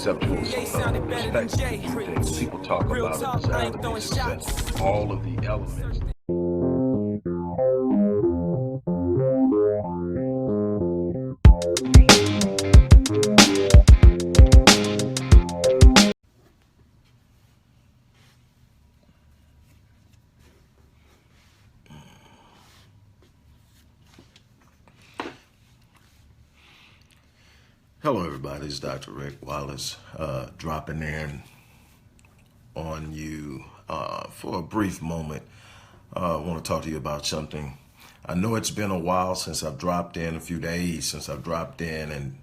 set of respect for a few things. People talk about a desire to be successful, all of the elements. Hello, everybody. It's Dr. Rick Wallace dropping in on you for a brief moment. I want to talk to you about something. I know it's been a while since I've dropped in, a few days since I've dropped in and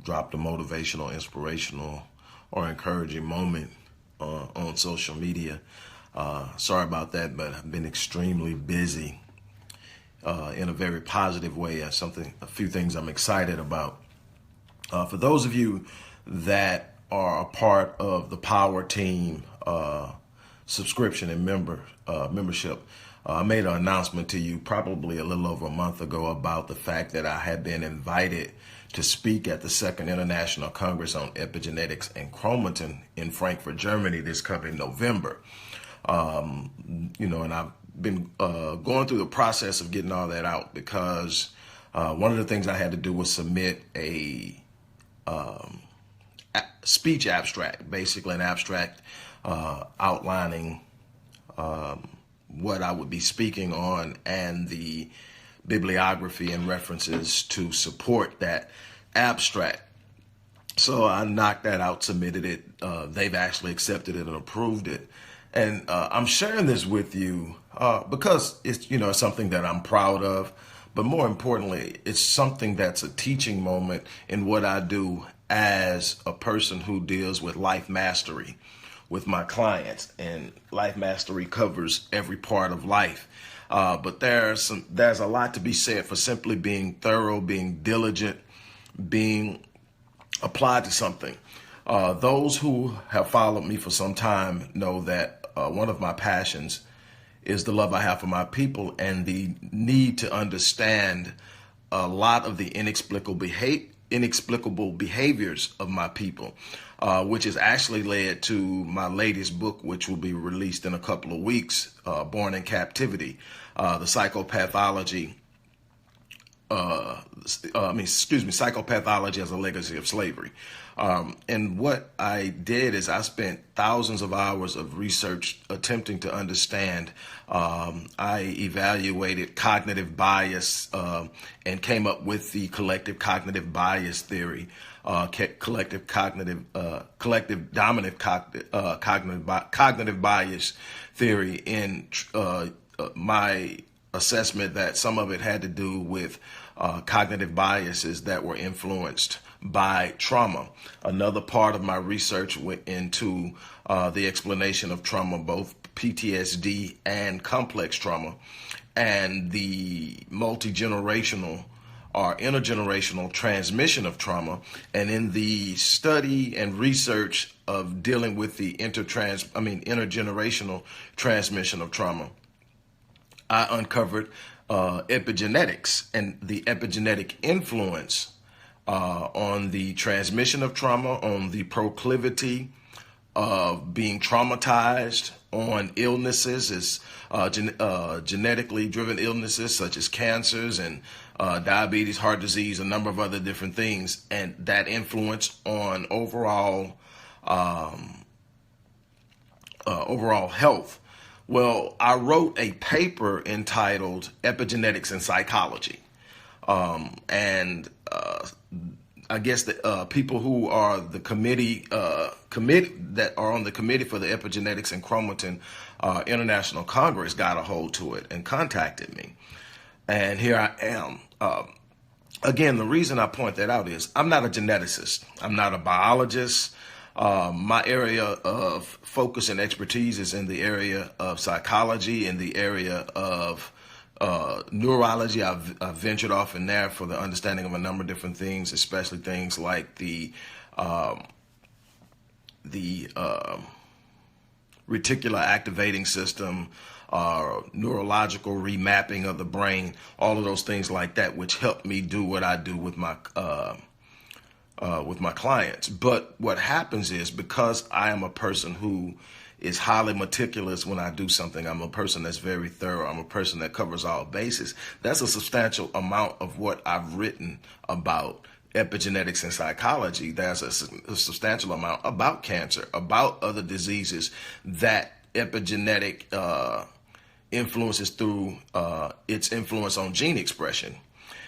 dropped a motivational, inspirational, or encouraging moment on social media. Sorry about that, but I've been extremely busy in a very positive way. A few things I'm excited about. For those of you that are a part of the Power Team subscription and membership, I made an announcement to you probably a little over a month ago about the fact that I had been invited to speak at the Second International Congress on Epigenetics and Chromatin in Frankfurt, Germany this coming November. And I've been going through the process of getting all that out because one of the things I had to do was submit a speech abstract, basically an abstract outlining what I would be speaking on and the bibliography and references to support that abstract. So I knocked that out, submitted it. They've actually accepted it and approved it. And I'm sharing this with you because it's something that I'm proud of. But more importantly, it's something that's a teaching moment in what I do as a person who deals with life mastery with my clients. And life mastery covers every part of life. But there's a lot to be said for simply being thorough, being diligent, being applied to something. Those who have followed me for some time know that one of my passions is the love I have for my people and the need to understand a lot of the inexplicable behaviors of my people, which has actually led to my latest book, which will be released in a couple of weeks, Born in Captivity, the psychopathology. Psychopathology as a legacy of slavery. And what I did is I spent thousands of hours of research attempting to understand. I evaluated cognitive bias and came up with the collective cognitive bias theory, collective dominant cognitive bias theory in my assessment that some of it had to do with cognitive biases that were influenced by trauma. Another part of my research went into the explanation of trauma, both PTSD and complex trauma, and the multi-generational or intergenerational transmission of trauma. And in the study and research of dealing with the intergenerational transmission of trauma, I uncovered epigenetics and the epigenetic influence on the transmission of trauma, on the proclivity of being traumatized, on illnesses, genetically driven illnesses such as cancers and diabetes, heart disease, a number of other different things, and that influence on overall health. Well, I wrote a paper entitled Epigenetics and Psychology. I guess the people who are the committee that are on the committee for the Epigenetics and Chromatin International Congress got a hold to it and contacted me. And here I am. Again, the reason I point that out is I'm not a geneticist. I'm not a biologist. My area of focus and expertise is in the area of psychology, in the area of neurology. I've ventured off in there for the understanding of a number of different things, especially things like the reticular activating system, neurological remapping of the brain, all of those things like that, which help me do what I do with my with my clients. But what happens is, because I am a person who is highly meticulous when I do something, I'm a person that's very thorough, I'm a person that covers all bases, that's a substantial amount of what I've written about epigenetics and psychology. There's a substantial amount about cancer, about other diseases that epigenetic influences through its influence on gene expression.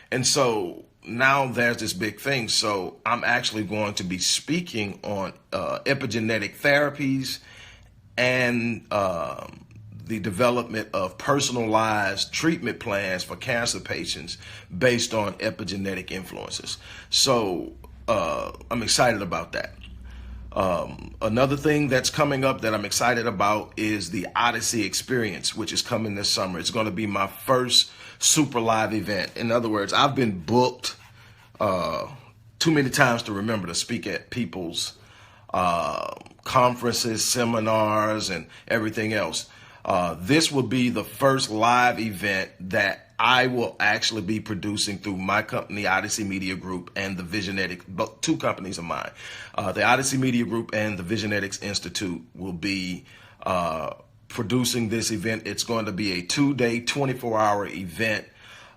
And so now there's this big thing. So I'm actually going to be speaking on epigenetic therapies and the development of personalized treatment plans for cancer patients based on epigenetic influences. So I'm excited about that. Another thing that's coming up that I'm excited about is the Odyssey Experience, which is coming this summer. It's going to be my first super live event. In other words, I've been booked too many times to remember to speak at people's conferences, seminars, and everything else. This will be the first live event that I will actually be producing through my company, Odyssey Media Group, and the Visionetics, two companies of mine. The Odyssey Media Group and the Visionetics Institute will be producing this event. It's going to be a 2-day, 24-hour event.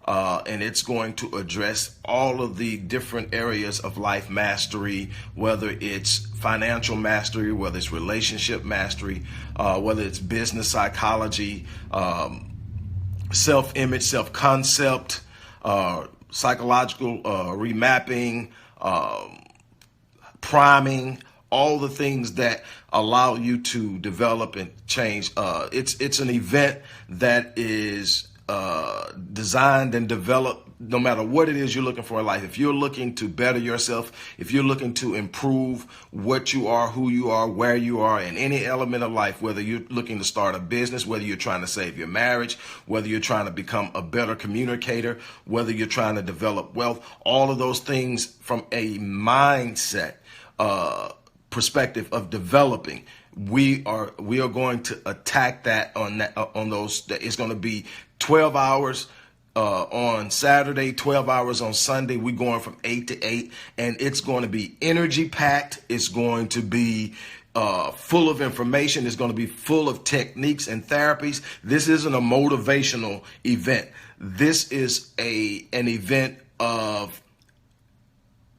And it's going to address all of the different areas of life mastery, whether it's financial mastery, whether it's relationship mastery, whether it's business psychology, self-image, self-concept, psychological remapping, priming, all the things that allow you to develop and change. It's an event that is designed and developed no matter what it is you're looking for in life. If you're looking to better yourself, if you're looking to improve what you are, who you are, where you are in any element of life, whether you're looking to start a business, whether you're trying to save your marriage, whether you're trying to become a better communicator, whether you're trying to develop wealth, all of those things from a mindset perspective of developing, we are going to attack that on those. It's going to be 12 hours on Saturday, 12 hours on Sunday. We're going from 8 to 8, and it's going to be energy packed. It's going to be full of information. It's going to be full of techniques and therapies. This isn't a motivational event. This is an event of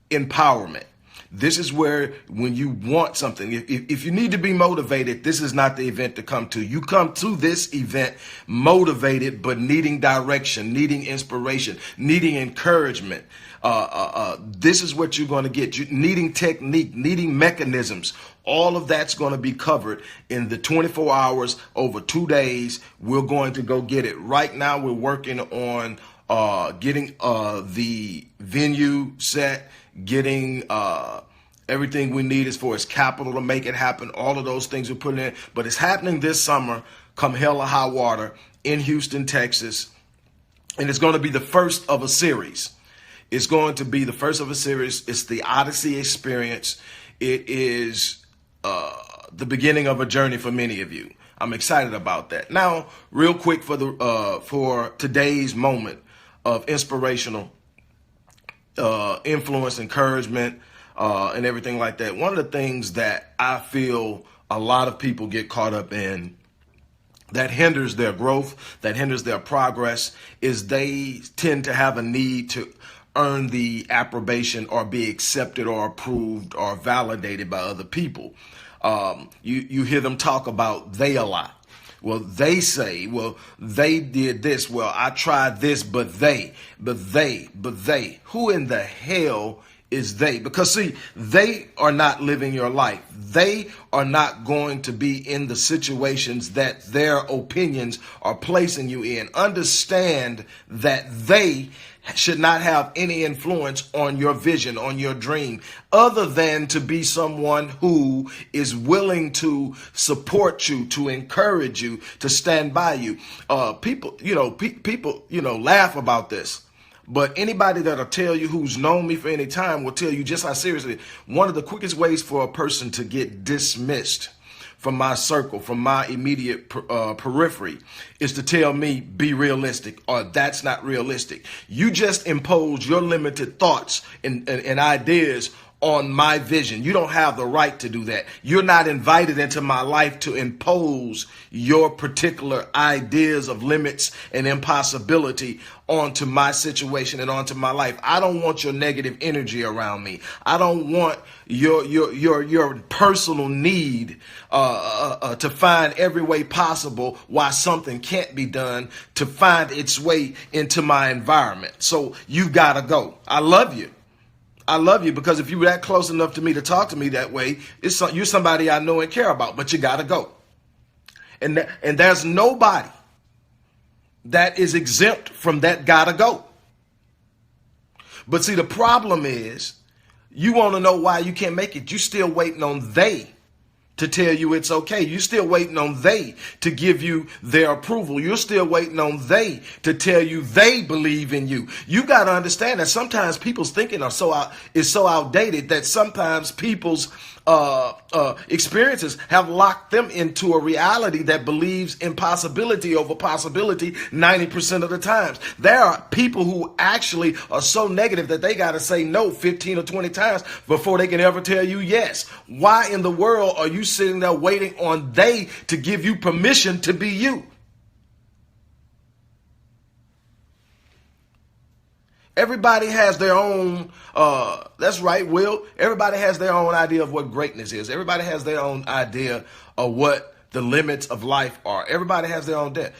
empowerment. This is where, when you want something, if you need to be motivated, this is not the event to come to. You come to this event motivated, but needing direction, needing inspiration, needing encouragement. This is what you're going to get. Needing technique, needing mechanisms. All of that's going to be covered in the 24 hours over 2 days. We're going to go get it. Right now, we're working on getting the venue set, getting everything we need as far as capital to make it happen. All of those things we're putting in. But it's happening this summer, come hell or high water, in Houston, Texas. And it's going to be the first of a series. It's going to be the first of a series. It's the Odyssey Experience. It is the beginning of a journey for many of you. I'm excited about that. Now, real quick for today's moment of inspirational influence, encouragement, and everything like that. One of the things that I feel a lot of people get caught up in that hinders their growth, that hinders their progress, is they tend to have a need to earn the approbation or be accepted or approved or validated by other people. You hear them talk about they a lot. Well, they say, well, they did this. Well, I tried this, but they. Who in the hell is they? Because see, they are not living your life. They are not going to be in the situations that their opinions are placing you in. Understand that they should not have any influence on your vision, on your dream, other than to be someone who is willing to support you, to encourage you, to stand by you. People laugh about this. But anybody that'll tell you, who's known me for any time, will tell you just how seriously. One of the quickest ways for a person to get dismissed from my circle, from my immediate periphery, is to tell me, be realistic, or that's not realistic. You just impose your limited thoughts and ideas on my vision. You don't have the right to do that. You're not invited into my life to impose your particular ideas of limits and impossibility onto my situation and onto my life. I don't want your negative energy around me. I don't want your personal need to find every way possible why something can't be done to find its way into my environment. So you gotta go. I love you. I love you because if you were that close enough to me to talk to me that way, you're somebody I know and care about, but you got to go. And there's nobody that is exempt from that gotta go. But see, the problem is you want to know why you can't make it. You still waiting on they to tell you it's okay. You're still waiting on they to give you their approval. You're still waiting on they to tell you they believe in you. You got to understand that sometimes people's thinking is so outdated that sometimes people's experiences have locked them into a reality that believes impossibility over possibility 90% of the times. There are people who actually are so negative that they got to say no 15 or 20 times before they can ever tell you yes. Why in the world are you sitting there waiting on they to give you permission to be you? Everybody has their own, that's right, Will. Everybody has their own idea of what greatness is. Everybody has their own idea of what the limits of life are. Everybody has their own idea.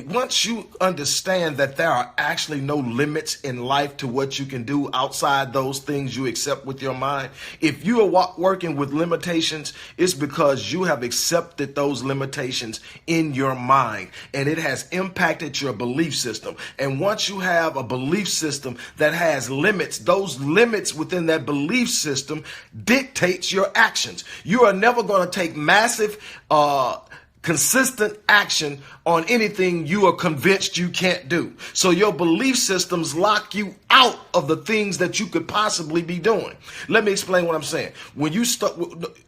Once you understand that there are actually no limits in life to what you can do outside those things you accept with your mind, if you are working with limitations, it's because you have accepted those limitations in your mind and it has impacted your belief system. And once you have a belief system that has limits, those limits within that belief system dictates your actions. You are never going to take massive consistent action on anything you are convinced you can't do. So your belief systems lock you out of the things that you could possibly be doing. Let me explain what I'm saying. When you start,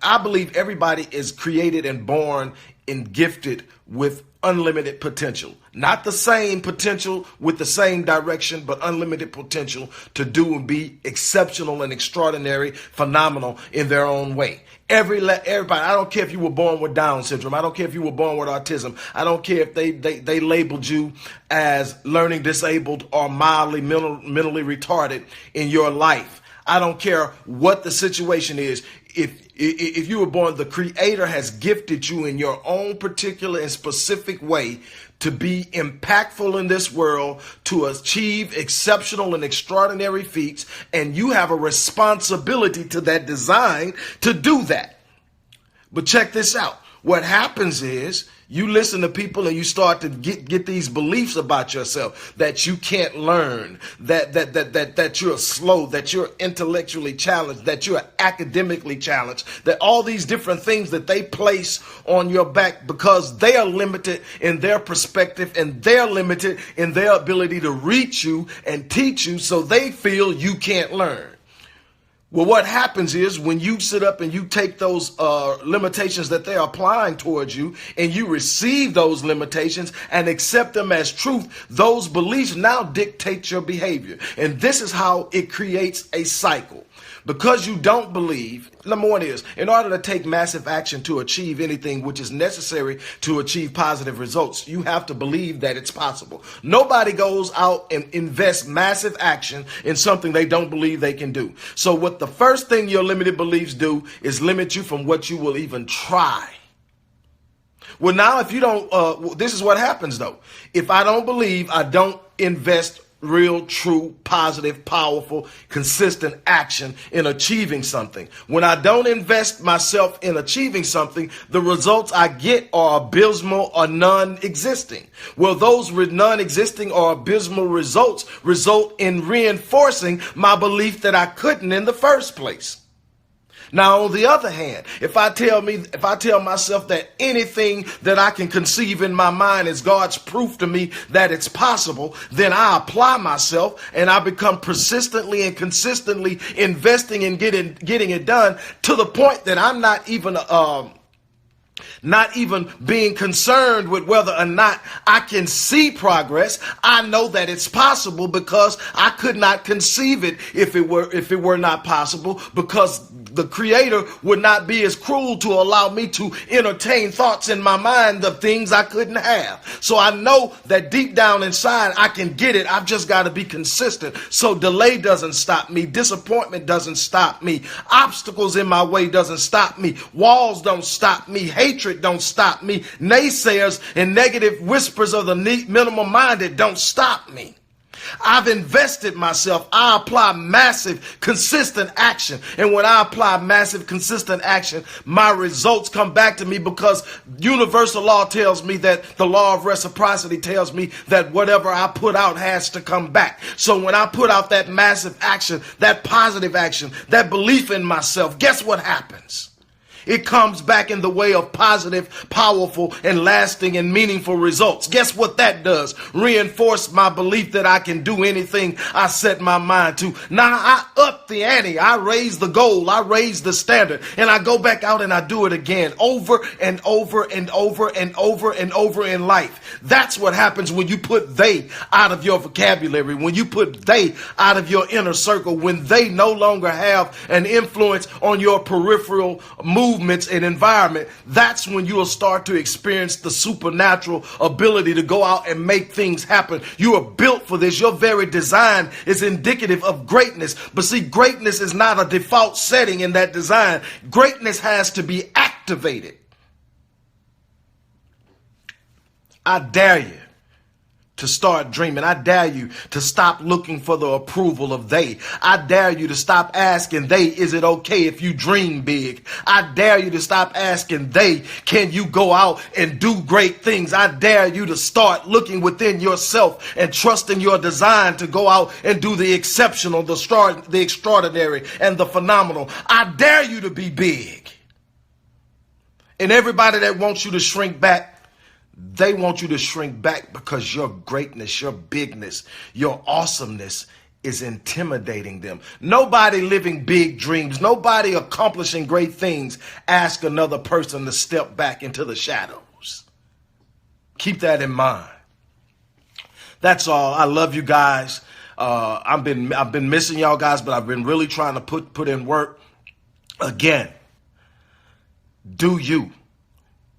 I believe everybody is created and born and gifted with unlimited potential. Not the same potential with the same direction, but unlimited potential to do and be exceptional and extraordinary, phenomenal in their own way. Everybody, I don't care if you were born with Down syndrome. I don't care if you were born with autism. I don't care if they labeled you as learning disabled or mildly mentally retarded in your life. I don't care what the situation is. If you were born, the Creator has gifted you in your own particular and specific way to be impactful in this world, to achieve exceptional and extraordinary feats, and you have a responsibility to that design to do that. But check this out. What happens is you listen to people and you start to get these beliefs about yourself that you can't learn, that you're slow, that you're intellectually challenged, that you're academically challenged, that all these different things that they place on your back because they are limited in their perspective and they're limited in their ability to reach you and teach you, so they feel you can't learn. Well, what happens is when you sit up and you take those limitations that they're applying towards you and you receive those limitations and accept them as truth, those beliefs now dictate your behavior. And this is how it creates a cycle. Because you don't believe, number one is, in order to take massive action to achieve anything which is necessary to achieve positive results, you have to believe that it's possible. Nobody goes out and invests massive action in something they don't believe they can do. So what the first thing your limited beliefs do is limit you from what you will even try. Well, now if you don't, this is what happens though. If I don't believe, I don't invest real, true, positive, powerful, consistent action in achieving something. When I don't invest myself in achieving something, the results I get are abysmal or non-existing. Well, those non-existing or abysmal results result in reinforcing my belief that I couldn't in the first place. Now, on the other hand, if I tell myself that anything that I can conceive in my mind is God's proof to me that it's possible, then I apply myself and I become persistently and consistently investing in getting it done to the point that I'm not even Not even being concerned with whether or not I can see progress. I know that it's possible because I could not conceive it if it were not possible, because the Creator would not be as cruel to allow me to entertain thoughts in my mind of things I couldn't have. So I know that deep down inside I can get it. I've just got to be consistent. So delay doesn't stop me. Disappointment doesn't stop me. Obstacles in my way doesn't stop me. Walls don't stop me. Hatred don't stop me. Naysayers and negative whispers of the minimum minded don't stop me. I've invested myself. I apply massive, consistent action. And when I apply massive, consistent action, my results come back to me, because universal law tells me that the law of reciprocity tells me that whatever I put out has to come back. So when I put out that massive action, that positive action, that belief in myself, guess what happens? It comes back in the way of positive, powerful, and lasting and meaningful results. Guess what that does? Reinforce my belief that I can do anything I set my mind to. Now I up the ante. I raise the goal. I raise the standard. And I go back out and I do it again, over and over and over and over and over in life. That's what happens when you put they out of your vocabulary, when you put they out of your inner circle, when they no longer have an influence on your peripheral movements and environment. That's when you will start to experience the supernatural ability to go out and make things happen. You are built for this. Your very design is indicative of greatness. But see, greatness is not a default setting in that design. Greatness has to be activated. I dare you to start dreaming. I dare you to stop looking for the approval of they. I dare you to stop asking they, is it okay if you dream big? I dare you to stop asking they, can you go out and do great things? I dare you to start looking within yourself and trusting your design to go out and do the exceptional, the extraordinary, and the phenomenal. I dare you to be big. And everybody that wants you to shrink back, they want you to shrink back because your greatness, your bigness, your awesomeness is intimidating them. Nobody living big dreams, nobody accomplishing great things ask another person to step back into the shadows. Keep that in mind. That's all. I love you guys. I've been missing y'all guys, but I've been really trying to put in work. Again, do you.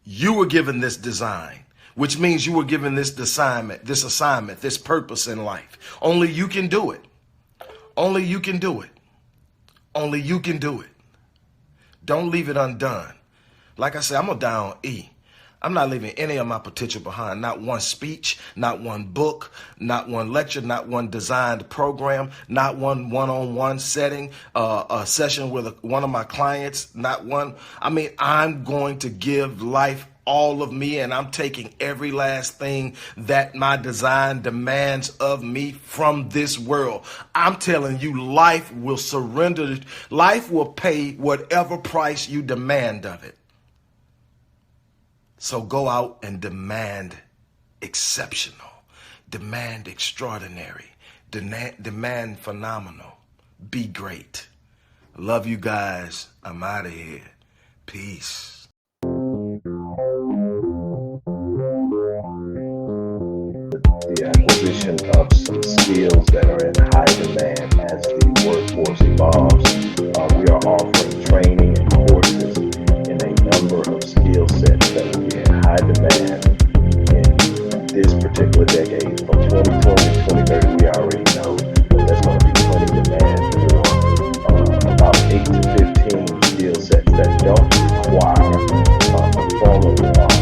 You were given this design, which means you were given this assignment, this purpose in life. Only you can do it. Only you can do it. Only you can do it. Don't leave it undone. Like I said, I'm going to die on E. I'm not leaving any of my potential behind. Not one speech, not one book, not one lecture, not one designed program, not one one-on-one setting, a session with one of my clients, not one. I mean, I'm going to give life all of me, and I'm taking every last thing that my design demands of me from this world. I'm telling you, life will surrender. Life will pay whatever price you demand of it. So go out and demand exceptional, demand extraordinary, demand phenomenal. Be great. Love you guys. I'm out of here. Peace. The acquisition of some skills that are in high demand as the workforce evolves. We are offering training and courses in a number of skill sets that will be in high demand in this particular decade. From 2020 to 2030, we already know that there's going to be plenty demand for about 8 to 15 skill sets that don't require a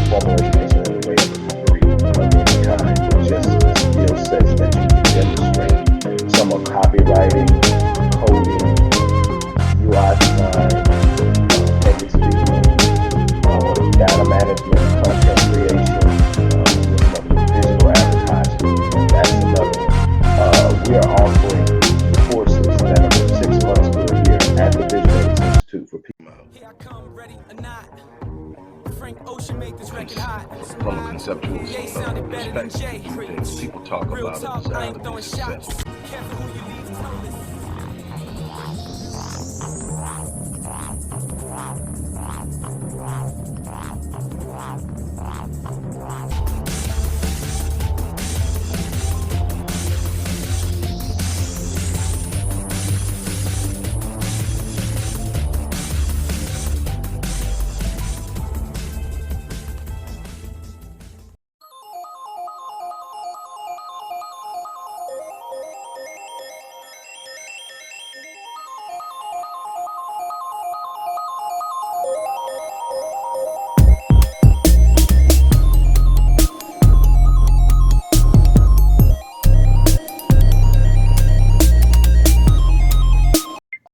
formal education in the way of a degree of any kind, but just skill sets that you can demonstrate. Some are copywriting, coding, UI design, public speaking, data management, content creation, digital advertising. That's another one. We are offering courses that are from 6 months to a year at the Visionaries Institute for people. Here I come, ready or not. Frank Ocean made this record hot. From a conceptual perspective, people talk Real about talk, it I as ain't throwing successful. shots. Careful who you leave toeless.